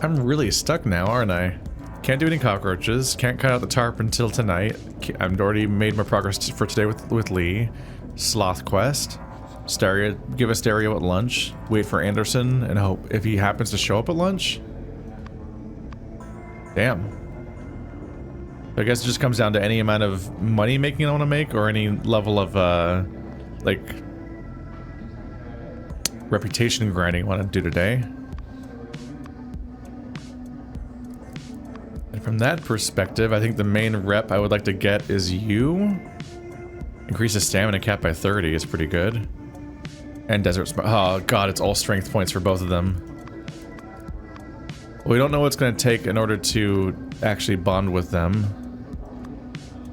I'm really stuck now, aren't I? Can't do any cockroaches. Can't cut out the tarp until tonight. I've already made my progress for today with Lee. Sloth quest. Stereo, give a stereo at lunch. Wait for Anderson and hope if he happens to show up at lunch. Damn. I guess it just comes down to any amount of money making I want to make, or any level of like reputation grinding I want to do today. And from that perspective, I think the main rep I would like to get is you. Increase the stamina cap by 30 is pretty good. And desert spot. Oh god, it's all strength points for both of them. We don't know what's going to take in order to actually bond with them.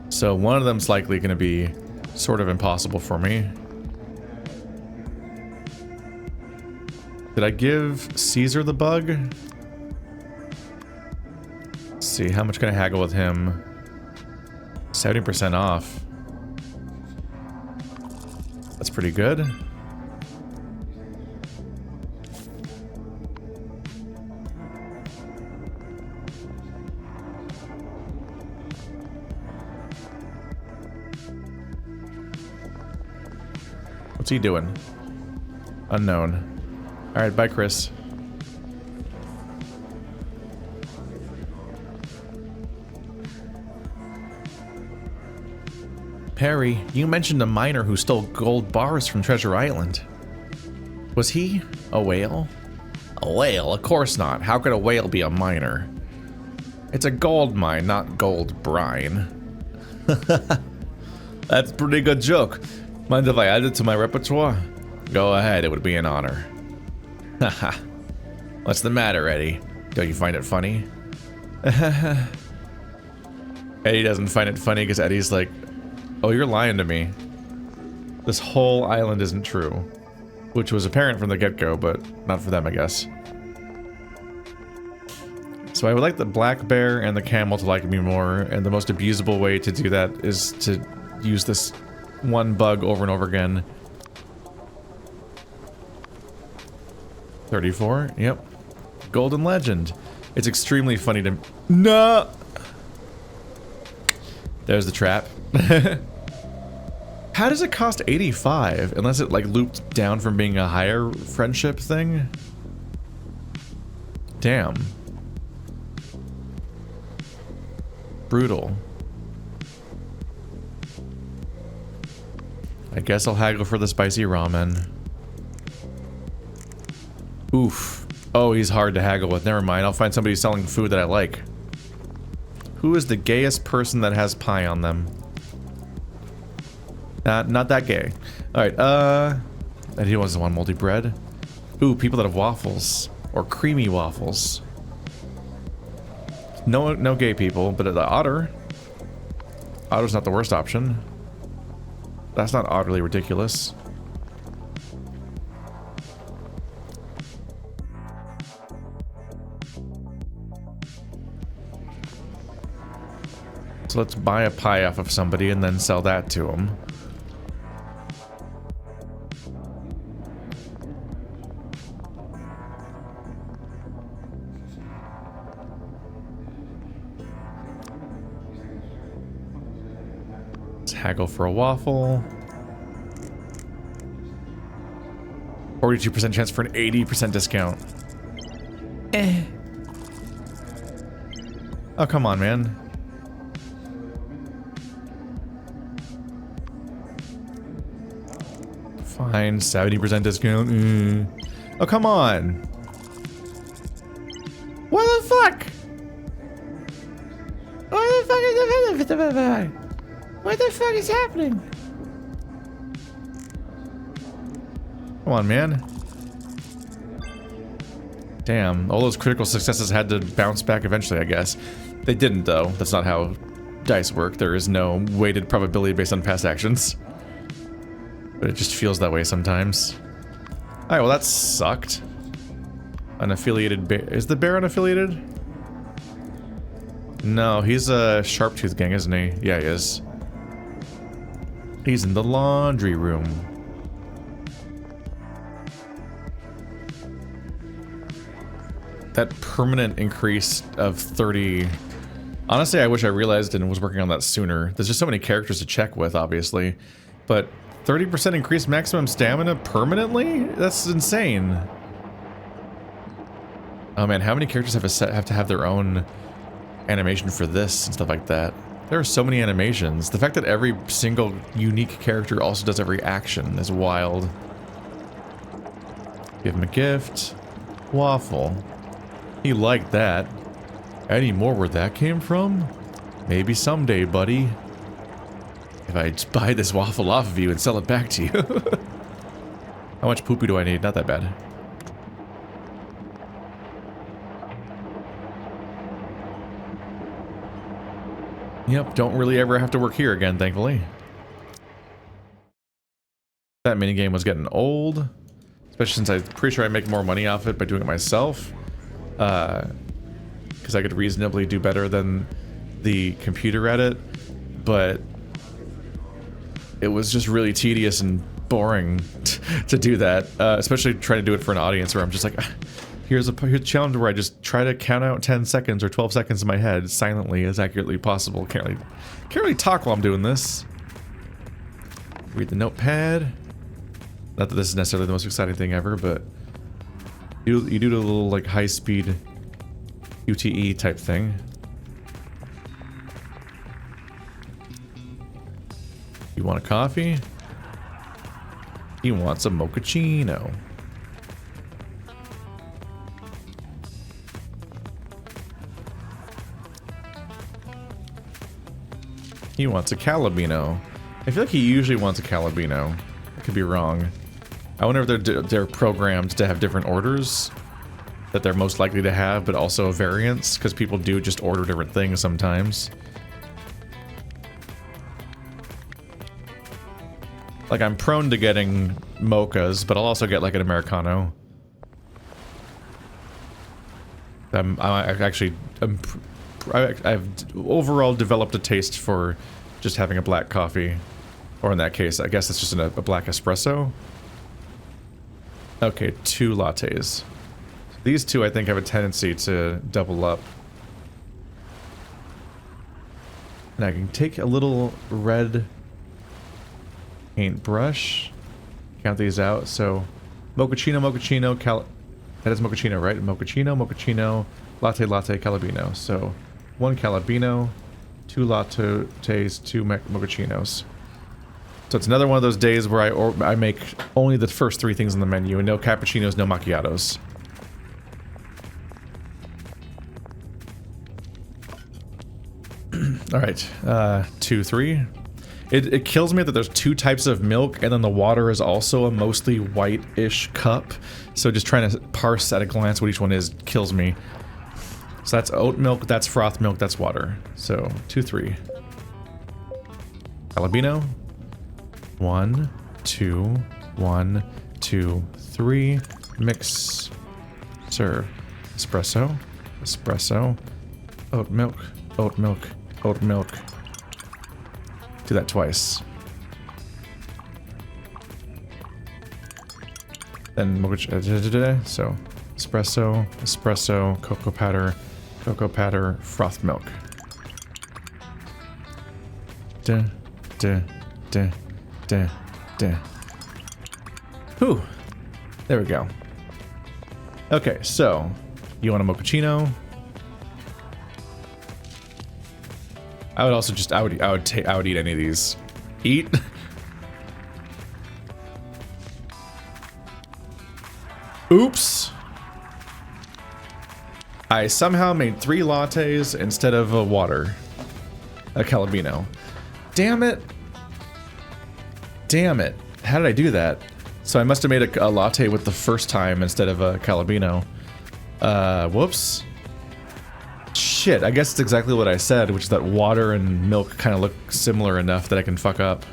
So one of them's likely going to be sort of impossible for me. Did I give Caesar the bug? Let's see, how much can I haggle with him? 70% off. That's pretty good. What's he doing? Unknown. Alright, bye, Chris. Perry, you mentioned a miner who stole gold bars from Treasure Island. Was he a whale? A whale? Of course not. How could a whale be a miner? It's a gold mine, not gold brine. That's a pretty good joke. Mind if I add it to my repertoire? Go ahead, it would be an honor. Haha. What's the matter, Eddie? Don't you find it funny? Eddie doesn't find it funny because Eddie's like, oh, you're lying to me. This whole island isn't true. Which was apparent from the get-go, but not for them, I guess. So I would like the black bear and the camel to like me more, and the most abusable way to do that is to use this one bug over and over again. 34, yep. Golden Legend. It's extremely funny to... No! There's the trap. How does it cost 85? Unless it, like, looped down from being a higher friendship thing? Damn. Brutal. I guess I'll haggle for the spicy ramen. Oof. Oh, he's hard to haggle with. Never mind. I'll find somebody selling food that I like. Who is the gayest person that has pie on them? Not that gay. Alright, and he doesn't want multi-bread. Ooh, people that have waffles. Or creamy waffles. No gay people, but the otter. Otter's not the worst option. That's not utterly ridiculous. So let's buy a pie off of somebody and then sell that to them. Let's haggle for a waffle. 42% chance for an 80% discount. Eh. Oh, come on, man. Fine, 70% discount. Oh, come on. What the fuck? What the fuck is happening? Come on, man. Damn, all those critical successes had to bounce back eventually, I guess. They didn't, though. That's not how dice work. There is no weighted probability based on past actions. But it just feels that way sometimes. Alright, well that sucked. Unaffiliated bear. Is the bear unaffiliated? No, he's a Sharptooth gang, isn't he? Yeah, he is. He's in the laundry room. that permanent increase of 30. Honestly, I wish I realized and was working on that sooner. There's just so many characters to check with, obviously. But 30% increased maximum stamina permanently? That's insane. Oh man, how many characters have to have their own animation for this and stuff like that? There are so many animations. The fact that every single unique character also does every action is wild. Give him a gift. Waffle. He liked that. Any more where that came from? Maybe someday, buddy. If I just buy this waffle off of you and sell it back to you. How much poopy do I need? Not that bad. Yep, don't really ever have to work here again, thankfully. That minigame was getting old. Especially since I'm pretty sure I make more money off it by doing it myself. Because I could reasonably do better than the computer at it. But it was just really tedious and boring to do that. Especially trying to do it for an audience where I'm just like... Here's a challenge where I just try to count out 10 seconds or 12 seconds in my head silently as accurately possible. Can't really talk while I'm doing this. Read the notepad. Not that this is necessarily the most exciting thing ever, but you do the little like high-speed UTE type thing. You want a coffee? He wants a mochaccino. He wants a Calabino. I feel like he usually wants a Calabino. I could be wrong. I wonder if they're programmed to have different orders that they're most likely to have, but also variants, because people do just order different things sometimes. Like, I'm prone to getting mochas, but I'll also get like an Americano. I've overall developed a taste for just having a black coffee. Or in that case, I guess it's just a black espresso. Okay, 2 lattes. These two, I think, have a tendency to double up. And I can take a little red paintbrush. Count these out. So, mochaccino, that is mochaccino, right? Mochaccino, latte, Calabino. So, 1 Calabino, 2 lattes, 2 mochaccinos. So it's another one of those days where I make only the first 3 things on the menu, and no cappuccinos, no macchiatos. Alright, 2, 3. It kills me that there's 2 types of milk, and then the water is also a mostly white-ish cup. So just trying to parse at a glance what each one is kills me. So that's oat milk, that's froth milk, that's water. So, 2, 3. Calabino. 1, 2, 1, 2, 3. Mix. Serve. Espresso. Espresso. Oat milk. Oat milk. Oat milk. Do that twice. Then so espresso, espresso, cocoa powder, froth milk. Duh, duh, duh, duh, duh. Whew. There we go. Okay, so you want a mochaccino? I would also just I would eat any of these. Eat. Oops. I somehow made 3 lattes instead of a water. A Calabino. Damn it. Damn it. How did I do that? So I must have made a latte with the first time instead of a Calabino. Whoops. Shit, I guess it's exactly what I said, which is that water and milk kind of look similar enough that I can fuck up.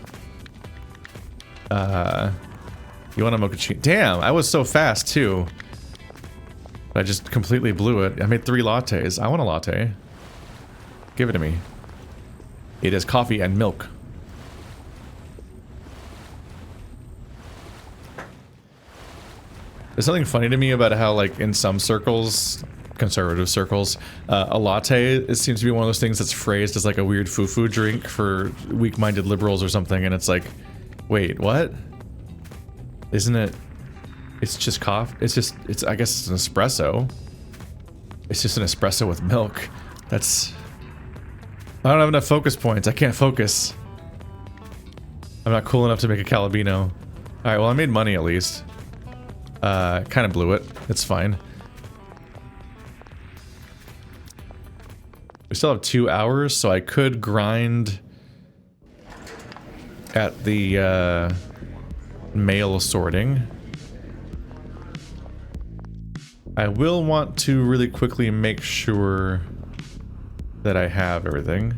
You want a mochaccino? Damn, I was so fast too. I just completely blew it. I made 3 lattes. I want a latte. Give it to me. It is coffee and milk. There's something funny to me about how, like, in some circles, conservative circles. A latte, it seems to be one of those things that's phrased as like a weird foo-foo drink for weak-minded liberals or something, and it's like, wait, what? Isn't it? It's just coffee. It's I guess it's an espresso. It's just an espresso with milk. That's... I don't have enough focus points. I can't focus. I'm not cool enough to make a Calabino. Alright, well I made money at least. Kind of blew it. It's fine. We still have 2 hours, so I could grind at the mail sorting. I will want to really quickly make sure that I have everything.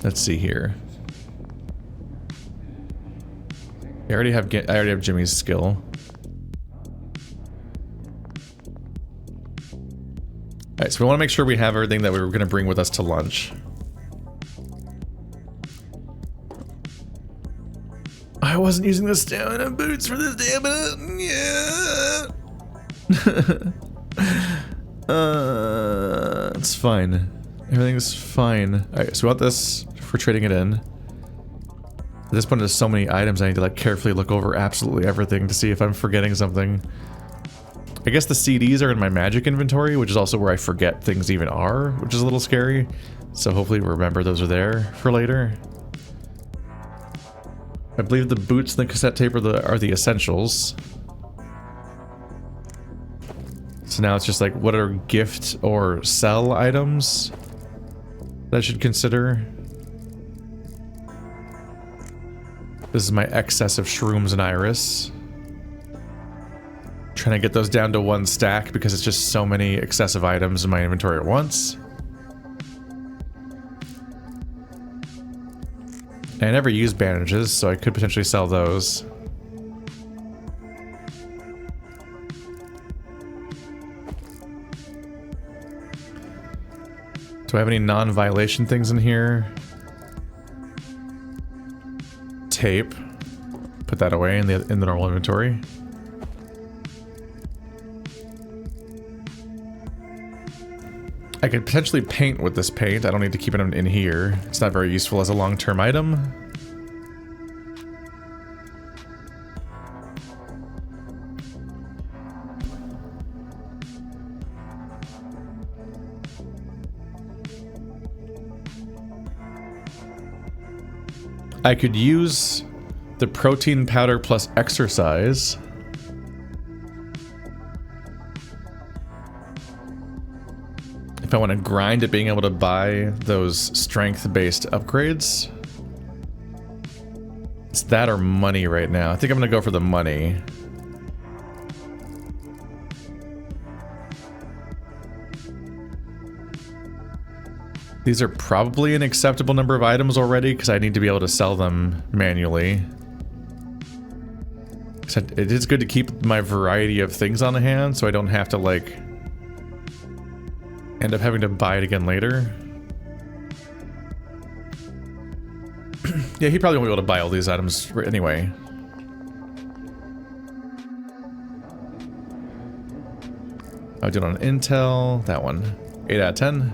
Let's see here. I already have Jimmy's skill. Alright, so we want to make sure we have everything that we were going to bring with us to lunch. I wasn't using the stamina boots for the stamina. Yeah. It's fine. Everything's fine. Alright, so we want this for trading it in. At this point, there's so many items I need to like carefully look over absolutely everything to see if I'm forgetting something. I guess the CDs are in my magic inventory, which is also where I forget things even are, which is a little scary. So hopefully remember those are there for later. I believe the boots and the cassette tape are the essentials. So now it's just like, what are gift or sell items that I should consider? This is my excess of shrooms and iris. Trying to get those down to 1 stack because it's just so many excessive items in my inventory at once. I never use bandages, so I could potentially sell those. Do I have any non-violation things in here? Tape. Put that away in the normal inventory. I could potentially paint with this paint. I don't need to keep it in here. It's not very useful as a long-term item. I could use the protein powder plus exercise. If I want to grind at being able to buy those strength-based upgrades. It's that or money right now. I think I'm going to go for the money. These are probably an acceptable number of items already because I need to be able to sell them manually. It is good to keep my variety of things on hand so I don't have to like end up having to buy it again later. Yeah, he probably won't be able to buy all these items anyway. I did on Intel, that one. 8 out of 10.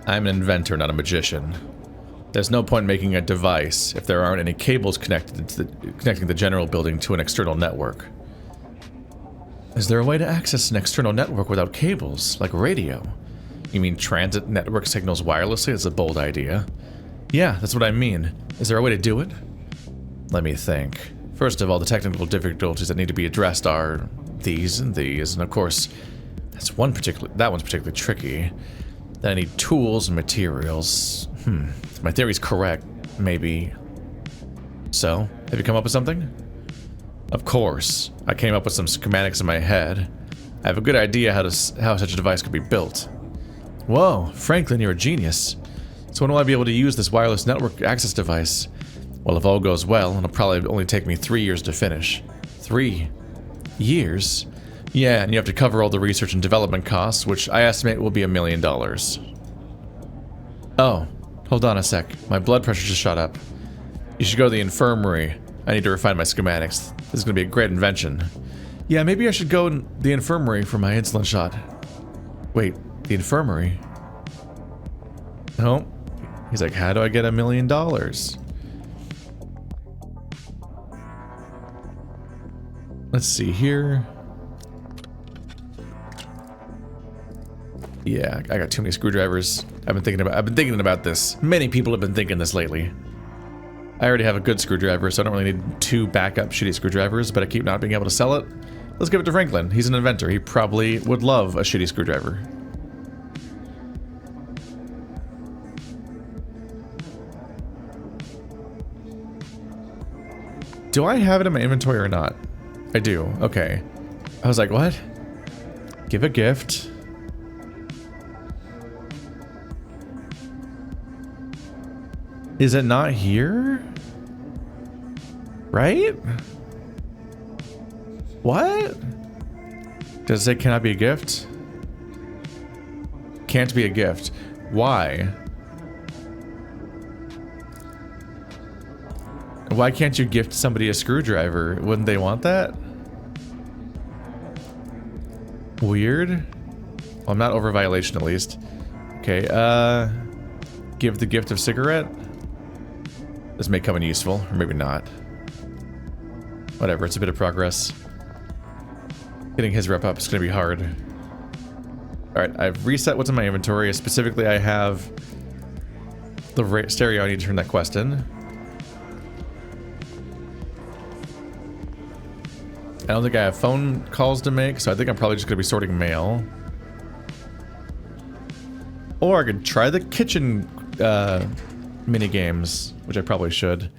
I'm an inventor, not a magician. There's no point making a device if there aren't any cables connecting the general building to an external network. Is there a way to access an external network without cables, like radio? You mean transit network signals wirelessly? That's a bold idea. Yeah, that's what I mean. Is there a way to do it? Let me think. First of all, the technical difficulties that need to be addressed are these and these, and of course, that one's particularly tricky. Then I need tools and materials. If my theory's correct, maybe. So, have you come up with something? Of course. I came up with some schematics in my head. I have a good idea how such a device could be built. Whoa, Franklin, you're a genius. So when will I be able to use this wireless network access device? Well, if all goes well, it'll probably only take me 3 years to finish. 3 years? Yeah, and you have to cover all the research and development costs, which I estimate will be $1 million. Oh, hold on a sec. My blood pressure just shot up. You should go to the infirmary. I need to refine my schematics. This is going to be a great invention. Yeah, maybe I should go in the infirmary for my insulin shot. Wait, the infirmary? No. He's like, how do I get $1 million? Let's see here. Yeah, I got too many screwdrivers. I've been thinking about this. Many people have been thinking this lately. I already have a good screwdriver, so I don't really need 2 backup shitty screwdrivers, but I keep not being able to sell it. Let's give it to Franklin. He's an inventor. He probably would love a shitty screwdriver. Do I have it in my inventory or not? I do. Okay. I was like, what? Give a gift. Is it not here? Right? What? Does it say cannot be a gift? Can't be a gift. Why? Why can't you gift somebody a screwdriver? Wouldn't they want that? Weird. Well, I'm not over violation at least. Okay, give the gift of cigarette. This may come in useful, or maybe not. Whatever, it's a bit of progress. Getting his rep up is going to be hard. Alright, I've reset what's in my inventory. Specifically, I have the stereo. I need to turn that quest in. I don't think I have phone calls to make, so I think I'm probably just going to be sorting mail. Or I could try the kitchen mini games, which I probably should.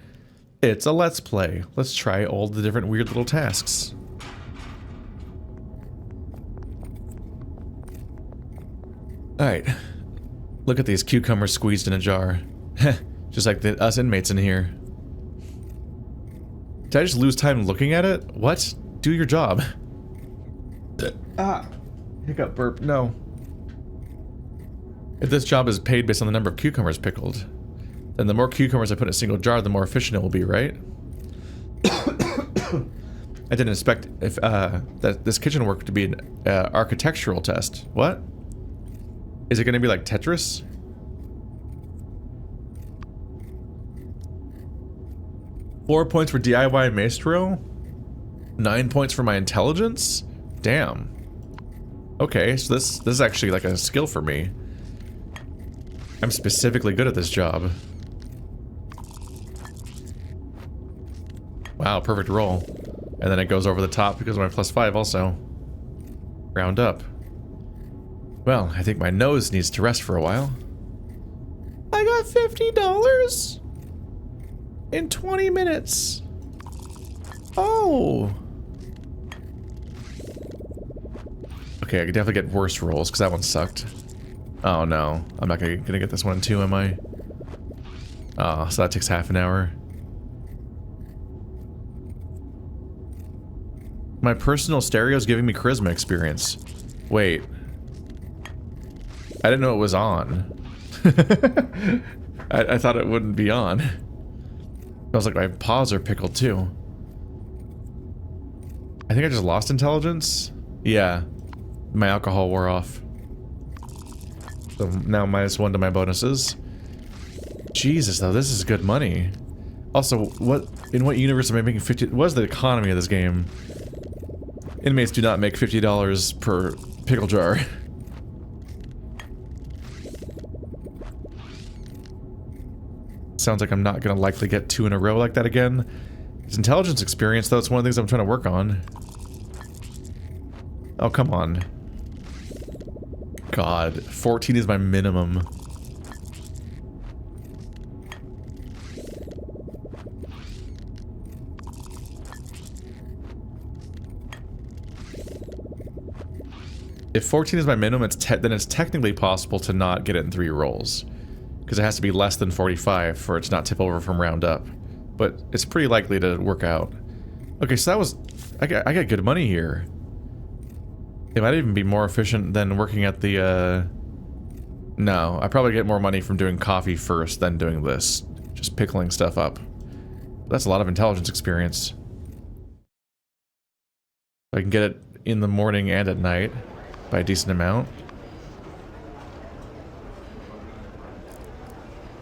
It's a let's play. Let's try all the different weird little tasks. Alright. Look at these cucumbers squeezed in a jar. Just like us inmates in here. Did I just lose time looking at it? What? Do your job. Hiccup burp. No. If this job is paid based on the number of cucumbers pickled, then the more cucumbers I put in a single jar, the more efficient it will be, right? I didn't expect if that this kitchen work to be an architectural test. What? Is it going to be like Tetris? $4 points for DIY Maestro? 9 points for my intelligence? Damn. Okay, so this is actually like a skill for me. I'm specifically good at this job. Wow, perfect roll. And then it goes over the top because of my +5 also. Round up. Well, I think my nose needs to rest for a while. I got $50 in 20 minutes. Oh. Okay, I could definitely get worse rolls because that one sucked. Oh no, I'm not gonna get this one too, am I? Oh, so that takes half an hour. My personal stereo is giving me charisma experience. Wait. I didn't know it was on. I thought it wouldn't be on. I was like, my paws are pickled too. I think I just lost intelligence. Yeah. My alcohol wore off. So now -1 to my bonuses. Jesus, though, this is good money. Also, in what universe am I making 50? What is the economy of this game? Inmates do not make $50 per pickle jar. Sounds like I'm not gonna likely get 2 in a row like that again. It's intelligence experience, though. It's one of the things I'm trying to work on. Oh, come on. God, 14 is my minimum. If 14 is my minimum, then it's technically possible to not get it in 3 rolls. Because it has to be less than 45 for it to not tip over from round up. But it's pretty likely to work out. Okay, so that was... I got good money here. It might even be more efficient than working at the No, I probably get more money from doing coffee first than doing this. Just pickling stuff up. That's a lot of intelligence experience. I can get it in the morning and at night by a decent amount.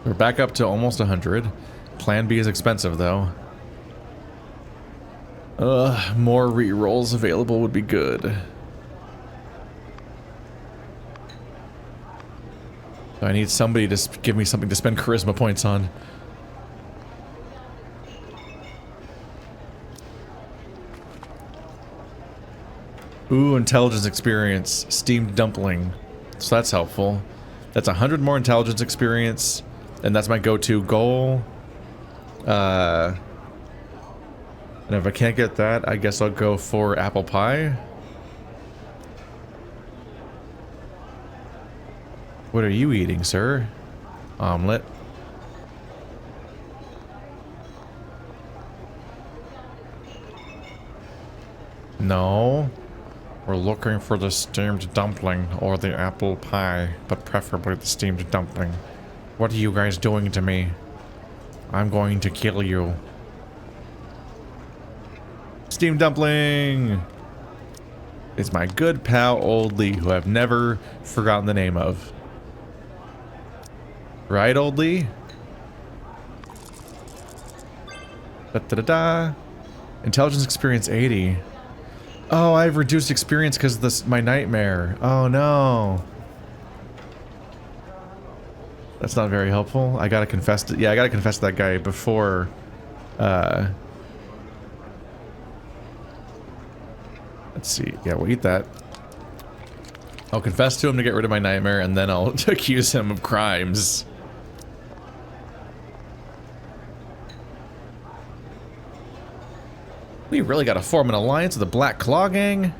We're back up to almost 100. Plan B is expensive though. More re-rolls available would be good. I need somebody to give me something to spend charisma points on. Ooh, intelligence experience. Steamed dumpling. So that's helpful. That's 100 more intelligence experience. And that's my go-to goal. And if I can't get that, I guess I'll go for apple pie. What are you eating, sir? Omelet. No. We're looking for the steamed dumpling or the apple pie, but preferably the steamed dumpling. What are you guys doing to me? I'm going to kill you. Steamed dumpling! It's my good pal Old Lee, who I've never forgotten the name of. Right, Old Lee? Da-da-da-da. Intelligence experience 80. Oh, I've reduced experience because of this, my nightmare. Oh no. That's not very helpful. I gotta confess to, yeah, I gotta confess to that guy before, let's see. Yeah, we'll eat that. I'll confess to him to get rid of my nightmare, and then I'll accuse him of crimes. We really gotta form an alliance with the Black Claw Gang?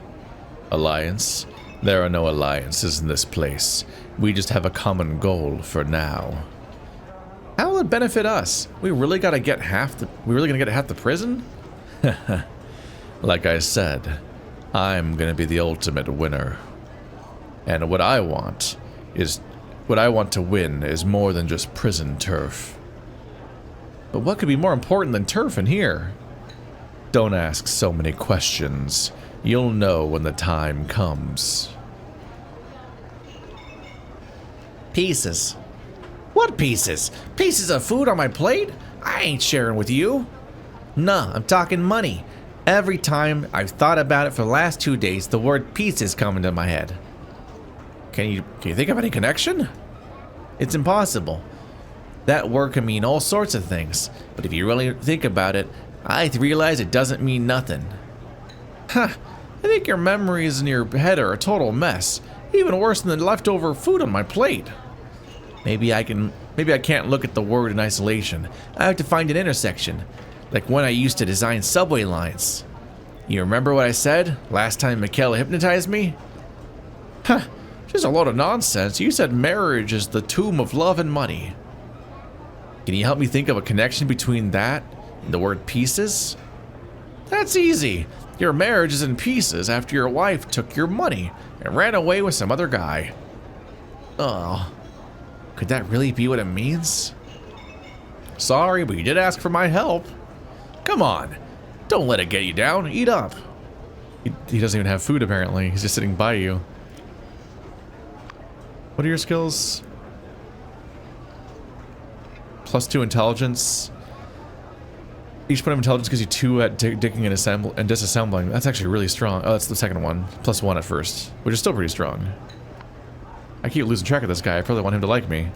Alliance? There are no alliances in this place. We just have a common goal for now. How will it benefit us? We really gonna get half the prison? Like I said, I'm gonna be the ultimate winner. And what I want to win is more than just prison turf. But what could be more important than turf in here? Don't ask so many questions. You'll know when the time comes. Pieces. What pieces? Pieces of food on my plate? I ain't sharing with you. Nah, I'm talking money. Every time I've thought about it for the last 2 days, the word pieces come into my head. Can you think of any connection? It's impossible. That word can mean all sorts of things, but if you really think about it, I realize it doesn't mean nothing. Huh, I think your memories in your head are a total mess. Even worse than the leftover food on my plate. Maybe I can't look at the word in isolation. I have to find an intersection. Like when I used to design subway lines. You remember what I said last time Michaela hypnotized me? Huh, just a load of nonsense. You said marriage is the tomb of love and money. Can you help me think of a connection between that and the word pieces? That's easy. Your marriage is in pieces after your wife took your money and ran away with some other guy. Oh, could that really be what it means? Sorry, but you did ask for my help. Come on, don't let it get you down. Eat up. He doesn't even have food apparently. He's just sitting by you. What are your skills? +2 intelligence. Each point of intelligence gives you 2 at digging and disassembling. That's actually really strong. Oh, that's the second one. +1 at first, which is still pretty strong. I keep losing track of this guy. I probably want him to like me.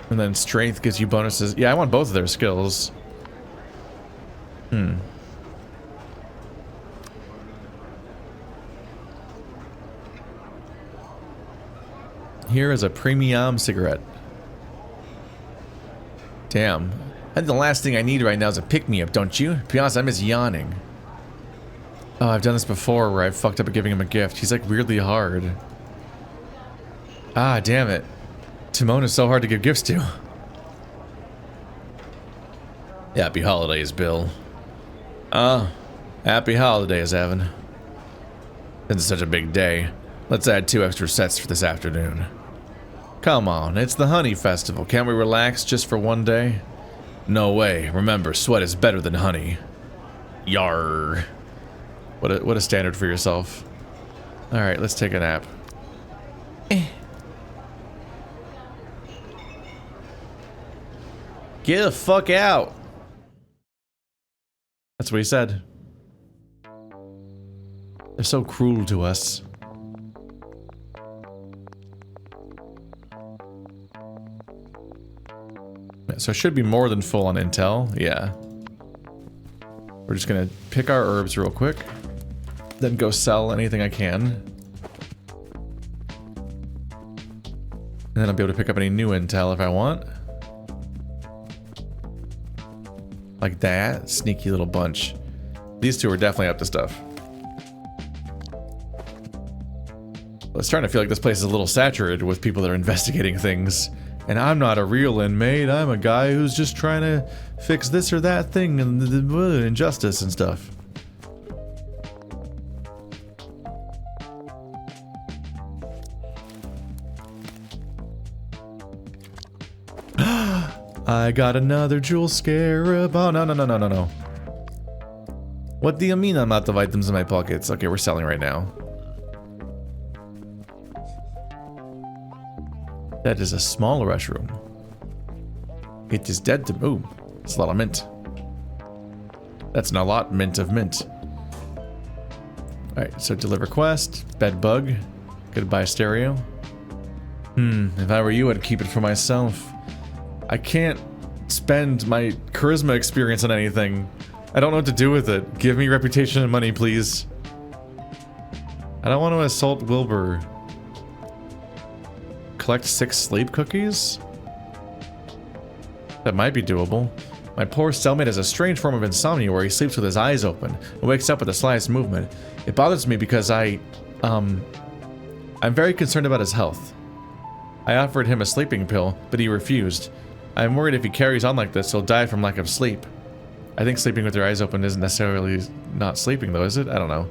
And then strength gives you bonuses. Yeah, I want both of their skills. Here is a premium cigarette. Damn. I think the last thing I need right now is a pick-me-up, don't you? To be honest, I miss yawning. Oh, I've done this before where I fucked up at giving him a gift. He's like weirdly hard. Ah, damn it. Timon is so hard to give gifts to. Happy holidays, Bill. Happy holidays, Evan. It's such a big day. Let's add 2 extra sets for this afternoon. Come on, it's the honey festival. Can't we relax just for one day? No way. Remember, sweat is better than honey. Yarr. What a standard for yourself. Alright, let's take a nap. Get the fuck out! That's what he said. They're so cruel to us. So it should be more than full on intel. Yeah. We're just gonna pick our herbs real quick. Then go sell anything I can. And then I'll be able to pick up any new intel if I want. Like that. Sneaky little bunch. These two are definitely up to stuff. Well, it's starting to feel like this place is a little saturated with people that are investigating things. And I'm not a real inmate. I'm a guy who's just trying to fix this or that thing and the injustice and stuff. I got another jewel scarab. Oh, no. What do you mean I'm out of items in my pockets? Okay, we're selling right now. That is a small mushroom. It is dead to move. It's a lot of mint. That's an allotment of mint. Alright, so deliver quest, bed bug, goodbye stereo. If I were you, I'd keep it for myself. I can't spend my charisma experience on anything. I don't know what to do with it. Give me reputation and money, please. I don't want to assault Wilbur. Collect 6 sleep cookies? That might be doable. My poor cellmate has a strange form of insomnia where he sleeps with his eyes open and wakes up with the slightest movement. It bothers me because I'm very concerned about his health. I offered him a sleeping pill, but he refused. I'm worried if he carries on like this, he'll die from lack of sleep. I think sleeping with your eyes open isn't necessarily not sleeping though, is it? I don't know.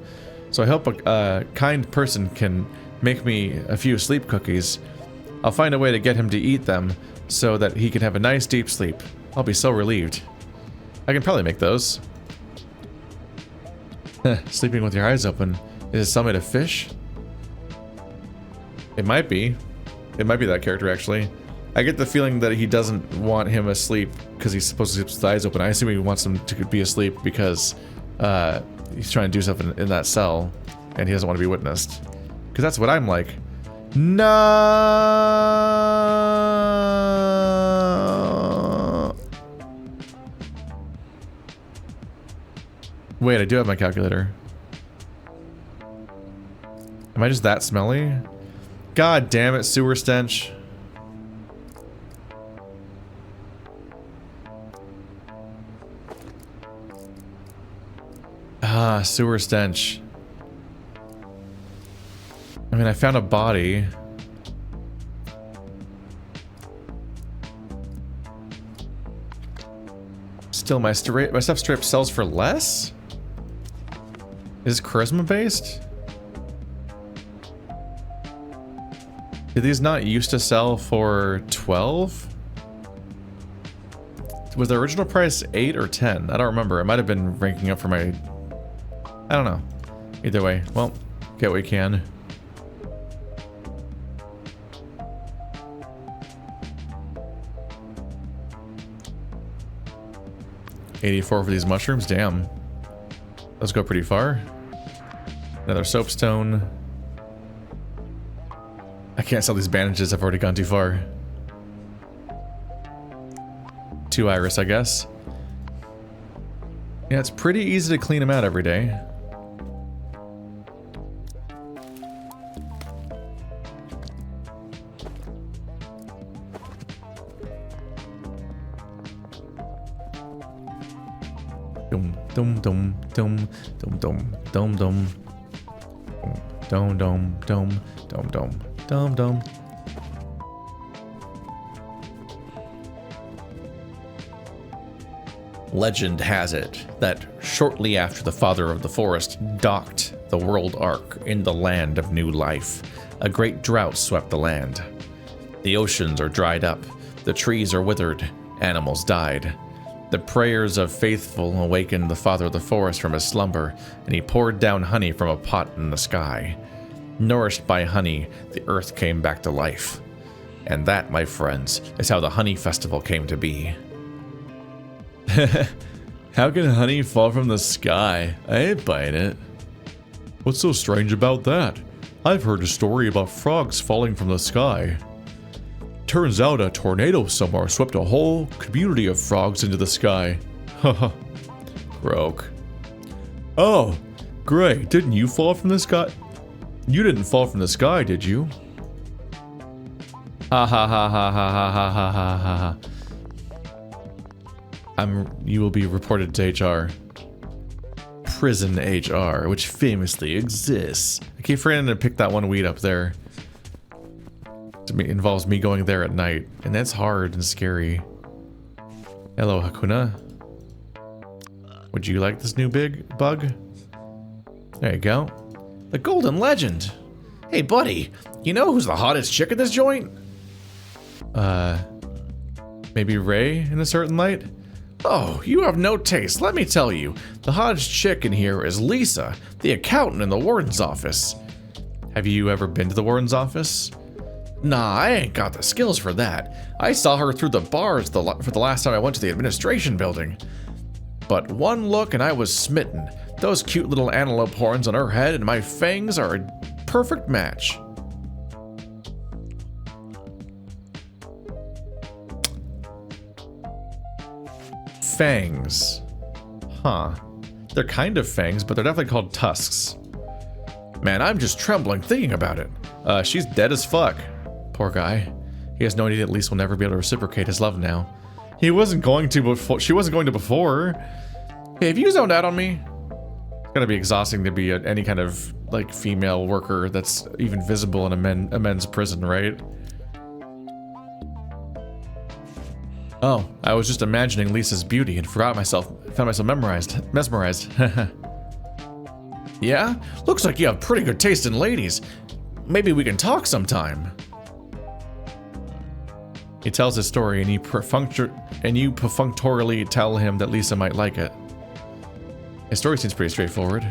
So I hope a kind person can make me a few sleep cookies. I'll find a way to get him to eat them so that he can have a nice deep sleep. I'll be so relieved. I can probably make those. Sleeping with your eyes open. Is it something to fish? It might be. It might be that character actually. I get the feeling that he doesn't want him asleep because he's supposed to sleep with his eyes open. I assume he wants him to be asleep because he's trying to do something in that cell and he doesn't want to be witnessed. Because that's what I'm like. No. Wait, I do have my calculator. Am I just that smelly? God damn it, sewer stench. Ah, sewer stench. I mean, I found a body. Still, my stuff strip sells for less? Is charisma based? Did these not used to sell for 12? Was the original price 8 or 10? I don't remember. It might have been ranking up for my... I don't know. Either way, well, get what you can. $84 for these mushrooms? Damn. Those go pretty far. Another soapstone. I can't sell these bandages. I've already gone too far. 2 iris, I guess. Yeah, it's pretty easy to clean them out every day. Dum dum dum dum dum dum dum dum dum dum dum dum dum dum. Legend has it that Shortly after the Father of the Forest docked the World Ark in the land of new life, a great drought swept the land. The oceans are dried up, the trees are withered, animals died. The prayers of faithful awakened the Father of the Forest from his slumber, and he poured down honey from a pot in the sky. Nourished by honey, the earth came back to life. And that, my friends, is how the Honey Festival came to be. How can honey fall from the sky? I ain't buying it. What's so strange about that? I've heard a story about frogs falling from the sky. Turns out a tornado somewhere swept a whole community of frogs into the sky. Haha. Croak. Oh, great. Didn't you fall from the sky? You didn't fall from the sky, did you? Ha ha ha ha ha ha ha ha ha ha. You will be reported to HR. Prison HR, which famously exists. I keep forgetting to pick that one weed up there. It involves me going there at night, and that's hard and scary. Hello, Hakuna. Would you like this new big bug? There you go. The Golden Legend. Hey, buddy. You know who's the hottest chick in this joint? Maybe Ray in a certain light? Oh, you have no taste. Let me tell you. The hottest chick in here is Lisa, the accountant in the warden's office. Have you ever been to the warden's office? Nah, I ain't got the skills for that. I saw her through the bars for the last time I went to the administration building. But one look and I was smitten. Those cute little antelope horns on her head and my fangs are a perfect match. Fangs. Huh. They're kind of fangs, but they're definitely called tusks. Man, I'm just trembling thinking about it. She's dead as fuck. Poor guy. He has no idea that Lisa will never be able to reciprocate his love now. He wasn't going to before. She wasn't going to before. Hey, have you zoned out on me? It's gotta be exhausting to be any kind of, like, female worker that's even visible in a men's prison, right? Oh, I was just imagining Lisa's beauty and found myself mesmerized. Yeah? Looks like you have pretty good taste in ladies. Maybe we can talk sometime. He tells his story and you perfunctorily tell him that Lisa might like it. His story seems pretty straightforward.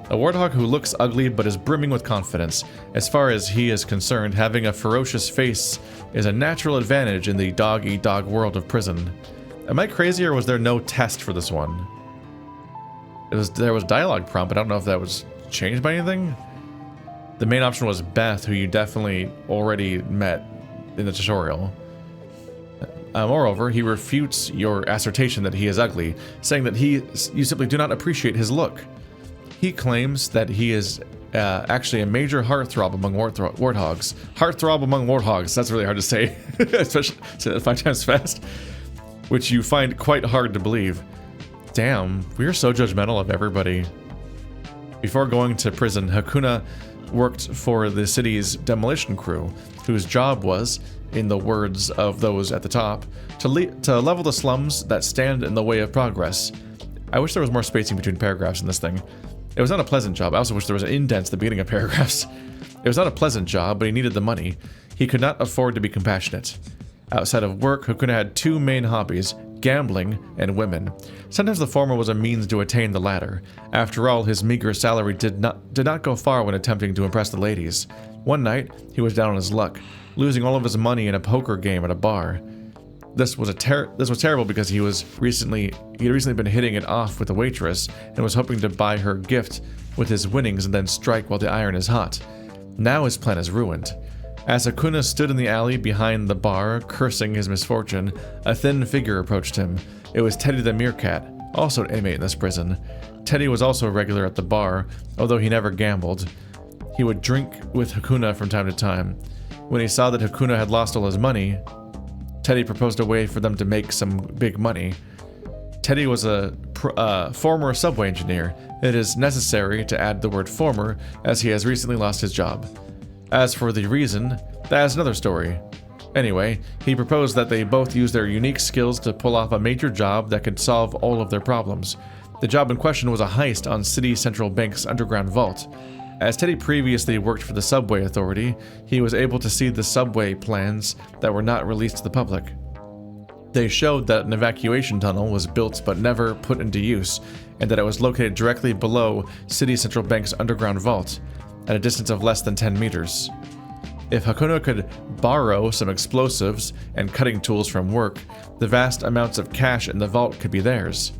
A warthog who looks ugly but is brimming with confidence. As far as he is concerned, having a ferocious face is a natural advantage in the dog-eat-dog world of prison. Am I crazy or was there no test for this one? There was dialogue prompt, but I don't know if that was changed by anything. The main option was Beth, who you definitely already met in the tutorial. Moreover, he refutes your assertion that he is ugly, saying that you simply do not appreciate his look. He claims that he is actually a major heartthrob among warthogs. Heartthrob among warthogs, that's really hard to say, especially say that 5 times fast, which you find quite hard to believe. Damn, we are so judgmental of everybody. Before going to prison, Hakuna worked for the city's demolition crew, whose job was, in the words of those at the top, to level the slums that stand in the way of progress. I wish there was more spacing between paragraphs in this thing. It was not a pleasant job. I also wish there was indents at the beginning of paragraphs. It was not a pleasant job, but he needed the money. He could not afford to be compassionate. Outside of work, Hakuna had 2 main hobbies: gambling and women. Sometimes the former was a means to attain the latter. After all, his meager salary did not go far when attempting to impress the ladies. One night, he was down on his luck, losing all of his money in a poker game at a bar. This was terrible because he had recently been hitting it off with a waitress and was hoping to buy her gift with his winnings and then strike while the iron is hot. Now his plan is ruined. As Hakuna stood in the alley behind the bar, cursing his misfortune, a thin figure approached him. It was Teddy the meerkat, also an inmate in this prison. Teddy was also a regular at the bar, although he never gambled. He would drink with Hakuna from time to time. When he saw that Hakuna had lost all his money, Teddy proposed a way for them to make some big money. Teddy was a former subway engineer. It is necessary to add the word former, as he has recently lost his job. As for the reason, that is another story. Anyway, he proposed that they both use their unique skills to pull off a major job that could solve all of their problems. The job in question was a heist on City Central Bank's underground vault. As Teddy previously worked for the Subway Authority, he was able to see the subway plans that were not released to the public. They showed that an evacuation tunnel was built but never put into use, and that it was located directly below City Central Bank's underground vault, at a distance of less than 10 meters. If Hakuna could borrow some explosives and cutting tools from work, the vast amounts of cash in the vault could be theirs.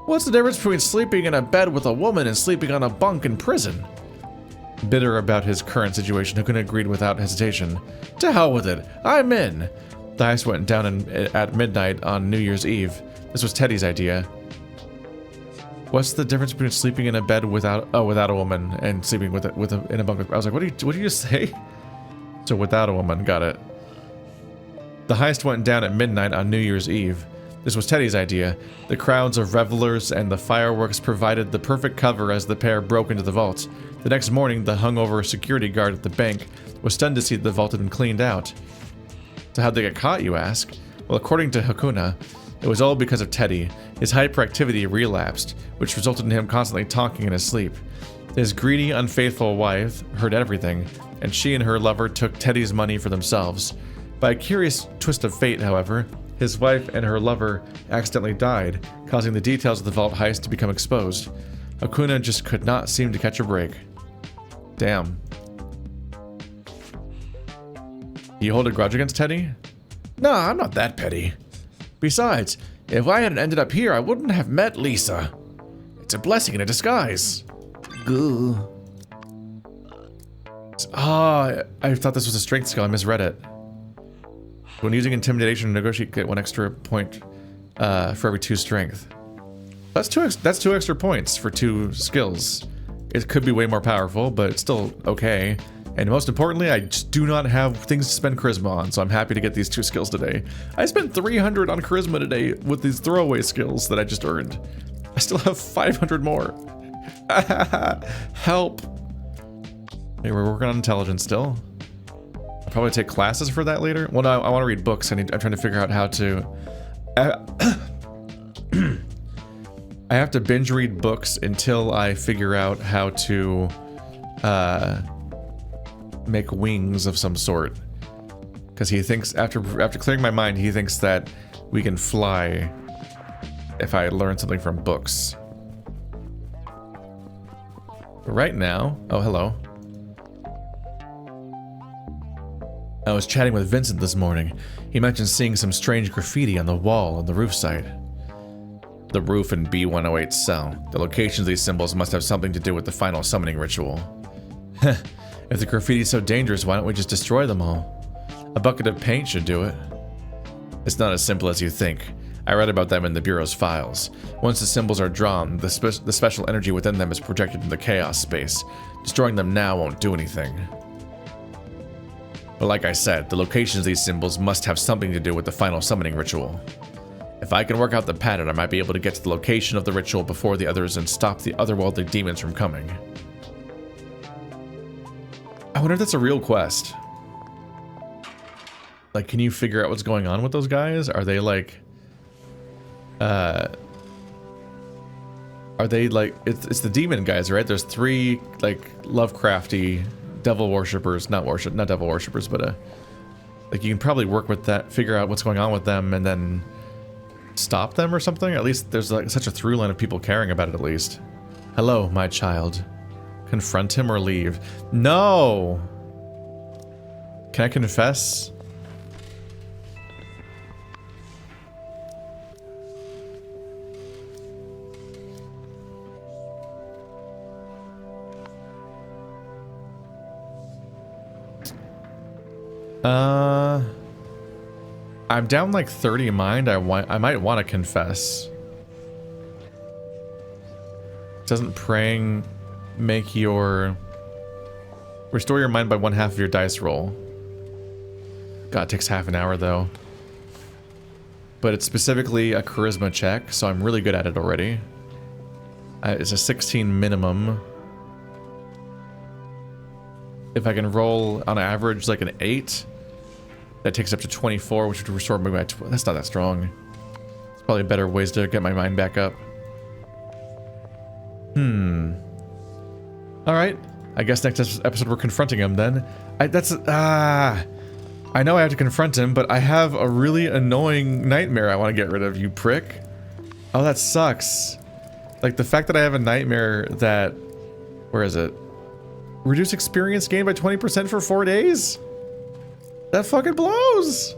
What's the difference between sleeping in a bed with a woman and sleeping on a bunk in prison? Bitter about his current situation, Hakuna agreed without hesitation. To hell with it, I'm in. The heist went down at midnight on New Year's Eve. This was Teddy's idea. What's the difference between sleeping in a bed without a woman and sleeping in a bunk with? I was like, what did you just say? So without a woman, got it. The heist went down at midnight on New Year's Eve. This was Teddy's idea. The crowds of revelers and the fireworks provided the perfect cover as the pair broke into the vault. The next morning, the hungover security guard at the bank was stunned to see that the vault had been cleaned out. So how'd they get caught, you ask? Well, according to Hakuna, it was all because of Teddy. His hyperactivity relapsed, which resulted in him constantly talking in his sleep. His greedy, unfaithful wife heard everything, and she and her lover took Teddy's money for themselves. By a curious twist of fate, however, his wife and her lover accidentally died, causing the details of the vault heist to become exposed. Hakuna just could not seem to catch a break. Damn. You hold a grudge against Teddy? No, I'm not that petty. Besides, if I hadn't ended up here, I wouldn't have met Lisa. It's a blessing in a disguise. Goo. Ah, I thought this was a strength skill. I misread it. When using intimidation to negotiate, get 1 extra point for every 2 strength. That's 2 extra points for 2 skills. It could be way more powerful, but it's still okay. And most importantly, I just do not have things to spend charisma on, so I'm happy to get these 2 skills today. I spent 300 on charisma today with these throwaway skills that I just earned. I still have 500 more. Help. Hey, we're working on intelligence still. I'll probably take classes for that later. Well, no, I want to read books. I'm trying to figure out how to... I have to binge read books until I figure out how to make wings of some sort. Because he thinks, after clearing my mind, he thinks that we can fly if I learn something from books. But right now... Oh, hello. I was chatting with Vincent this morning. He mentioned seeing some strange graffiti on the wall on the roof side. The roof in B-108's cell. The locations of these symbols must have something to do with the final summoning ritual. If the graffiti is so dangerous, why don't we just destroy them all? A bucket of paint should do it. It's not as simple as you think. I read about them in the Bureau's files. Once the symbols are drawn, the special energy within them is projected into the chaos space. Destroying them now won't do anything. But like I said, the locations of these symbols must have something to do with the final summoning ritual. If I can work out the pattern, I might be able to get to the location of the ritual before the others and stop the otherworldly demons from coming. I wonder if that's a real quest. Like, can you figure out what's going on with those guys? Are they like... Are they like... It's the demon guys, right? There's 3, like, Lovecrafty devil worshippers. Not devil worshippers, but like, you can probably work with that, figure out what's going on with them, and then stop them or something. At least there's like such a through line of people caring about it, at least. Hello, my child. Confront him or leave. No! Can I confess? I'm down like 30 mind. I might want to confess. Doesn't praying make your... Restore your mind by 1/2 of your dice roll. God, it takes half an hour though. But it's specifically a charisma check, so I'm really good at it already. It's a 16 minimum. If I can roll on average like an 8, that takes up to 24, which would restore me by that's not that strong. Probably better ways to get my mind back up. Alright. I guess next episode we're confronting him then. I know I have to confront him, but I have a really annoying nightmare I want to get rid of, you prick. Oh, that sucks. Like, the fact that I have a nightmare that... Where is it? Reduce experience gain by 20% for 4 days? That fucking blows!